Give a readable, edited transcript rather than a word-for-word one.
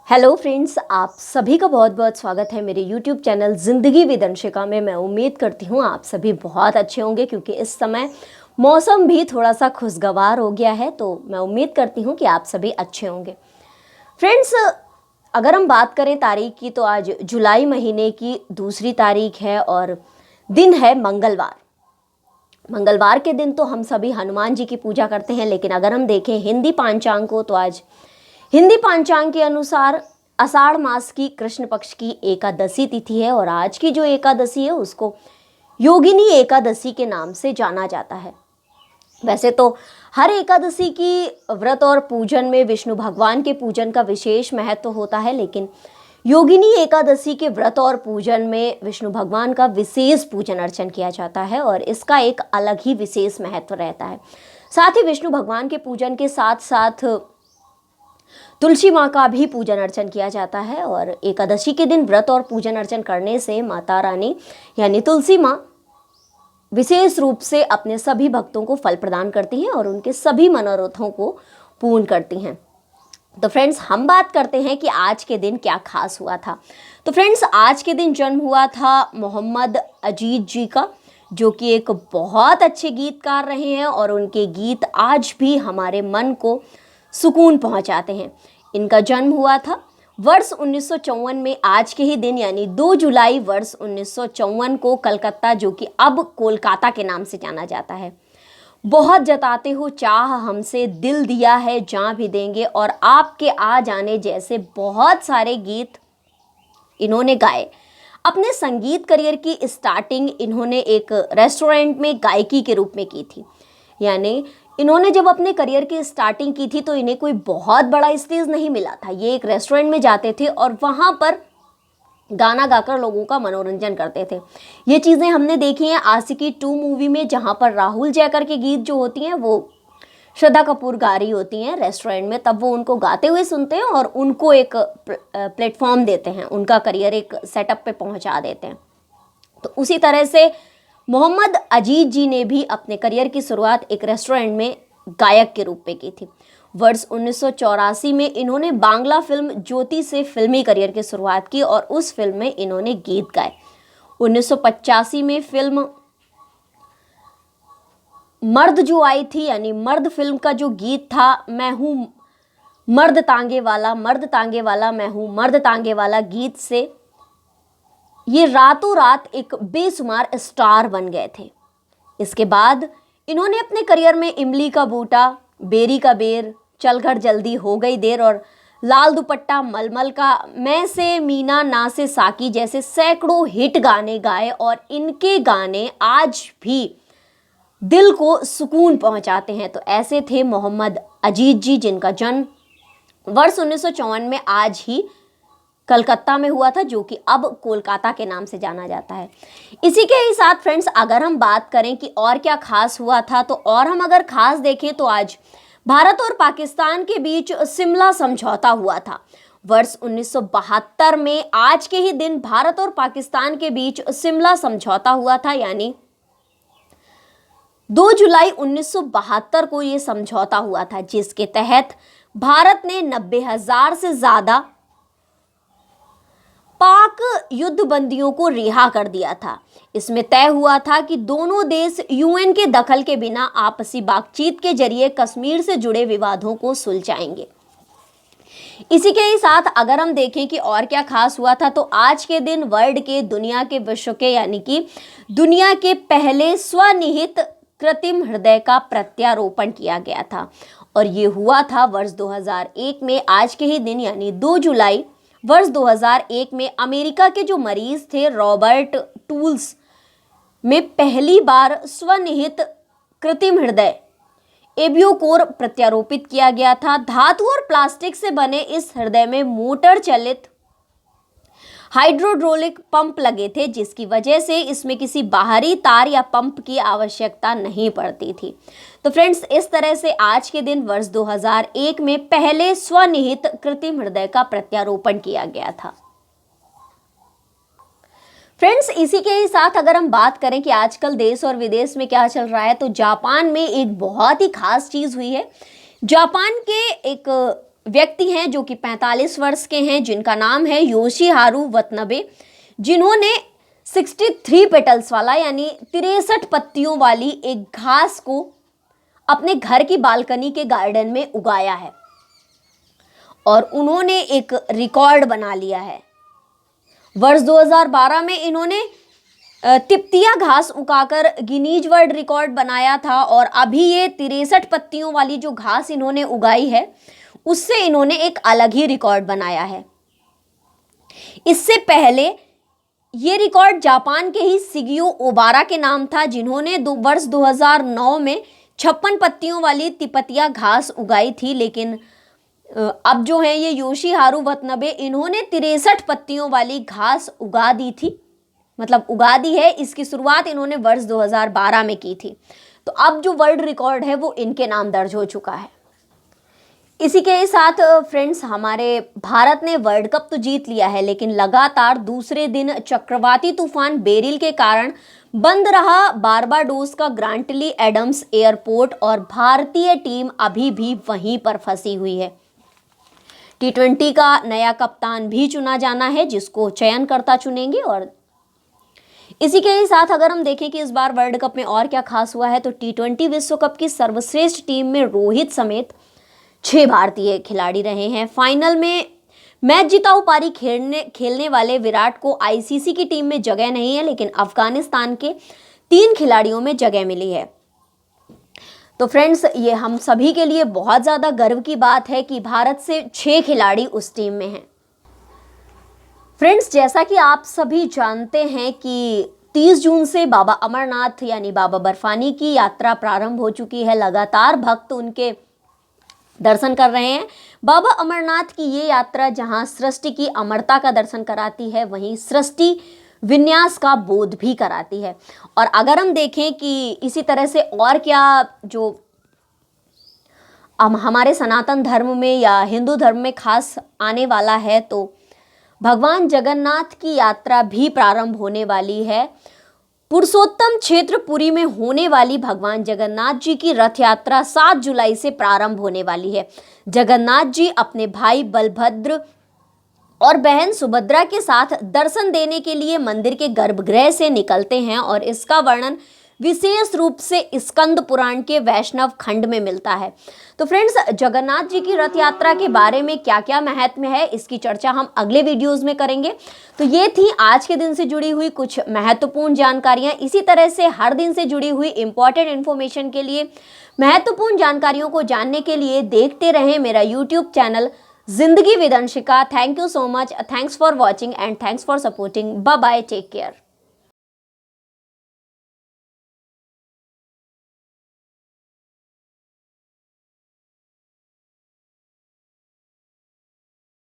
Hello friends, आप सभी का बहुत बहुत स्वागत है मेरे यूट्यूब चैनल ज़िंदगी विद अंशिका में। मैं उम्मीद करती हूँ आप सभी बहुत अच्छे होंगे क्योंकि इस समय मौसम भी थोड़ा सा खुशगवार हो गया है, तो मैं उम्मीद करती हूँ कि आप सभी अच्छे होंगे। फ्रेंड्स, अगर हम बात करें तारीख की तो आज जुलाई महीने की 2 तारीख है और दिन है मंगलवार। मंगलवार के दिन तो हम सभी हनुमान जी की पूजा करते हैं, लेकिन अगर हम देखें हिंदी पांचांग को तो आज हिंदी पांचांग के अनुसार आषाढ़ मास की कृष्ण पक्ष की एकादशी तिथि है और आज की जो एकादशी है उसको योगिनी एकादशी के नाम से जाना जाता है। वैसे तो हर एकादशी की व्रत और पूजन में विष्णु भगवान के पूजन का विशेष महत्व होता है, लेकिन योगिनी एकादशी के व्रत और पूजन में विष्णु भगवान का विशेष पूजन अर्चन किया जाता है और इसका एक अलग ही विशेष महत्व रहता है। साथ ही विष्णु भगवान के पूजन के साथ साथ तुलसी माँ का भी पूजन अर्चन किया जाता है और एकादशी के दिन व्रत और पूजन अर्चन करने से माता रानी यानी तुलसी माँ विशेष रूप से अपने सभी भक्तों को फल प्रदान करती हैं और उनके सभी मनोरथों को पूर्ण करती हैं। तो फ्रेंड्स, हम बात करते हैं कि आज के दिन क्या खास हुआ था। तो फ्रेंड्स, आज के दिन जन्म हुआ था मोहम्मद अजीज जी का, जो कि एक बहुत अच्छे गीतकार रहे हैं और उनके गीत आज भी हमारे मन को सुकून पहुंचाते हैं। इनका जन्म हुआ था वर्ष 1954 में आज के ही दिन यानी 2 जुलाई वर्ष 1954 को कलकत्ता, जो कि अब कोलकाता के नाम से जाना जाता है। बहुत जताते हो चाह हमसे, दिल दिया है जहाँ भी देंगे और आपके आ जाने जैसे बहुत सारे गीत इन्होंने गाए। अपने संगीत करियर की स्टार्टिंग इन्होंने एक रेस्टोरेंट में गायकी के रूप में की थी। यानी इन्होंने जब अपने करियर की स्टार्टिंग की थी तो इन्हें कोई बहुत बड़ा स्टेज नहीं मिला था। ये एक रेस्टोरेंट में जाते थे और वहाँ पर गाना गाकर लोगों का मनोरंजन करते थे। ये चीज़ें हमने देखी हैं आशिकी 2 मूवी में, जहाँ पर राहुल जयकर के गीत जो होती हैं वो श्रद्धा कपूर गा रही होती हैं रेस्टोरेंट में, तब वो उनको गाते हुए सुनते हैं और उनको एक प्लेटफॉर्म देते हैं, उनका करियर एक सेटअप पे पहुँचा देते हैं। तो उसी तरह से मोहम्मद अजीज जी ने भी अपने करियर की शुरुआत एक रेस्टोरेंट में गायक के रूप में की थी। वर्ष 1984 में इन्होंने बांग्ला फिल्म ज्योति से फिल्मी करियर की शुरुआत की और उस फिल्म में इन्होंने गीत गाए। 1985 में फिल्म मर्द जो आई थी, यानी मर्द फिल्म का जो गीत था, मैं हूँ मर्द तांगे वाला, मर्द तांगे वाला, मैं हूँ मर्द तांगे वाला गीत से ये रातों रात एक बेशुमार स्टार बन गए थे। इसके बाद इन्होंने अपने करियर में इमली का बूटा, बेरी का बेर, चल घर जल्दी हो गई देर और लाल दुपट्टा मलमल का, मैं से मीना ना से साकी जैसे सैकड़ों हिट गाने गाए और इनके गाने आज भी दिल को सुकून पहुंचाते हैं। तो ऐसे थे मोहम्मद अजीज जी, जिनका जन्म वर्ष 1954 में आज ही कलकत्ता में हुआ था, जो कि अब कोलकाता के नाम से जाना जाता है। इसी के ही साथ फ्रेंड्स, अगर हम बात करें कि और क्या खास हुआ था, तो और हम अगर खास देखें तो आज भारत और पाकिस्तान के बीच शिमला समझौता हुआ था। वर्ष 1972 में आज के ही दिन भारत और पाकिस्तान के बीच शिमला समझौता हुआ था, यानी 2 जुलाई 1972 को ये समझौता हुआ था, जिसके तहत भारत ने 90,000 से ज्यादा पाक युद्ध बंदियों को रिहा कर दिया था। इसमें तय हुआ था कि दोनों देश यूएन के दखल के बिना आपसी बातचीत के जरिए कश्मीर से जुड़े विवादों को सुलझाएंगे। इसी के ही साथ अगर हम देखें कि और क्या खास हुआ था, तो आज के दिन वर्ल्ड के, दुनिया के, विश्व के यानी कि दुनिया के पहले स्वनिहित कृत्रिम हृदय का प्रत्यारोपण किया गया था और ये हुआ था वर्ष 2001 में। आज के ही दिन यानी 2 जुलाई वर्ष 2001 में अमेरिका के जो मरीज थे रॉबर्ट टूल्स में पहली बार स्वनिहित कृत्रिम हृदय एबियोकोर प्रत्यारोपित किया गया था। धातु और प्लास्टिक से बने इस हृदय में मोटर चलित हाइड्रोड्रोलिक पंप लगे थे, जिसकी वजह से इसमें किसी बाहरी तार या पंप की आवश्यकता नहीं पड़ती थी। तो फ्रेंड्स, इस तरह से आज के दिन वर्ष 2001 में पहले स्वनिहित कृत्रिम हृदय का प्रत्यारोपण किया गया था। फ्रेंड्स, इसी के ही साथ अगर हम बात करें कि आजकल देश और विदेश में क्या चल रहा है, तो जापान में एक बहुत ही खास चीज हुई है। जापान के एक व्यक्ति हैं जो कि 45 वर्ष के हैं, जिनका नाम है योशीहारू वतनबे, जिन्होंने 63 पेटल्स वाला यानी 63 पत्तियों वाली एक घास को अपने घर की बालकनी के गार्डन में उगाया है और उन्होंने एक रिकॉर्ड बना लिया है। वर्ष 2012 में इन्होंने तिपतिया घास उगाकर गिनीज वर्ल्ड रिकॉर्ड बनाया था और अभी ये 63 पत्तियों वाली जो घास इन्होंने उगाई है उससे इन्होंने एक अलग ही रिकॉर्ड बनाया है। इससे पहले ये रिकॉर्ड जापान के ही शिगियो ओबारा के नाम था, जिन्होंने वर्ष 2009 में 56 पत्तियों वाली तिपतिया घास उगाई थी। लेकिन अब जो है ये योशीहारू वतनबे, इन्होंने 63 पत्तियों वाली घास उगा दी थी, मतलब उगा दी है। इसकी शुरुआत इन्होंने वर्ष 2012 में की थी। तो अब जो वर्ल्ड रिकॉर्ड है वो इनके नाम दर्ज हो चुका है। इसी के साथ फ्रेंड्स, हमारे भारत ने वर्ल्ड कप तो जीत लिया है, लेकिन लगातार दूसरे दिन चक्रवाती तूफान बेरिल के कारण बंद रहा बारबाडोस का ग्रांटली एडम्स एयरपोर्ट और भारतीय टीम अभी भी वहीं पर फंसी हुई है। T20 का नया कप्तान भी चुना जाना है, जिसको चयनकर्ता चुनेंगे। और इसी के साथ अगर हम देखें कि इस बार वर्ल्ड कप में और क्या खास हुआ है, तो T20 विश्व कप की सर्वश्रेष्ठ टीम में रोहित समेत 6 भारतीय खिलाड़ी रहे हैं। फाइनल में मैच जिताऊ पारी खेलने वाले विराट को आईसीसी की टीम में जगह नहीं है, लेकिन अफगानिस्तान के 3 खिलाड़ियों में जगह मिली है। तो फ्रेंड्स, ये हम सभी के लिए बहुत ज़्यादा गर्व की बात है कि भारत से 6 खिलाड़ी उस टीम में हैं। फ्रेंड्स, जैसा कि आप सभी जानते हैं कि 30 जून से बाबा अमरनाथ यानी बाबा बर्फानी की यात्रा प्रारंभ हो चुकी है। लगातार भक्त उनके दर्शन कर रहे हैं। बाबा अमरनाथ की ये यात्रा जहां सृष्टि की अमरता का दर्शन कराती है, वहीं सृष्टि विन्यास का बोध भी कराती है। और अगर हम देखें कि इसी तरह से और क्या जो हमारे सनातन धर्म में या हिंदू धर्म में खास आने वाला है, तो भगवान जगन्नाथ की यात्रा भी प्रारंभ होने वाली है। पुरुषोत्तम क्षेत्र पुरी में होने वाली भगवान जगन्नाथ जी की रथ यात्रा 7 जुलाई से प्रारंभ होने वाली है। जगन्नाथ जी अपने भाई बलभद्र और बहन सुभद्रा के साथ दर्शन देने के लिए मंदिर के गर्भगृह से निकलते हैं और इसका वर्णन विशेष रूप से स्कंद पुराण के वैष्णव खंड में मिलता है। तो फ्रेंड्स, जगन्नाथ जी की रथ यात्रा के बारे में क्या क्या महत्व है, इसकी चर्चा हम अगले वीडियोस में करेंगे। तो ये थी आज के दिन से जुड़ी हुई कुछ महत्वपूर्ण जानकारियां। इसी तरह से हर दिन से जुड़ी हुई इंपॉर्टेंट इन्फॉर्मेशन के लिए, महत्वपूर्ण जानकारियों को जानने के लिए देखते रहें मेरा यूट्यूब चैनल जिंदगी with Anshika. Thank you so much, thanks for watching and thanks for supporting. Bye bye, take care.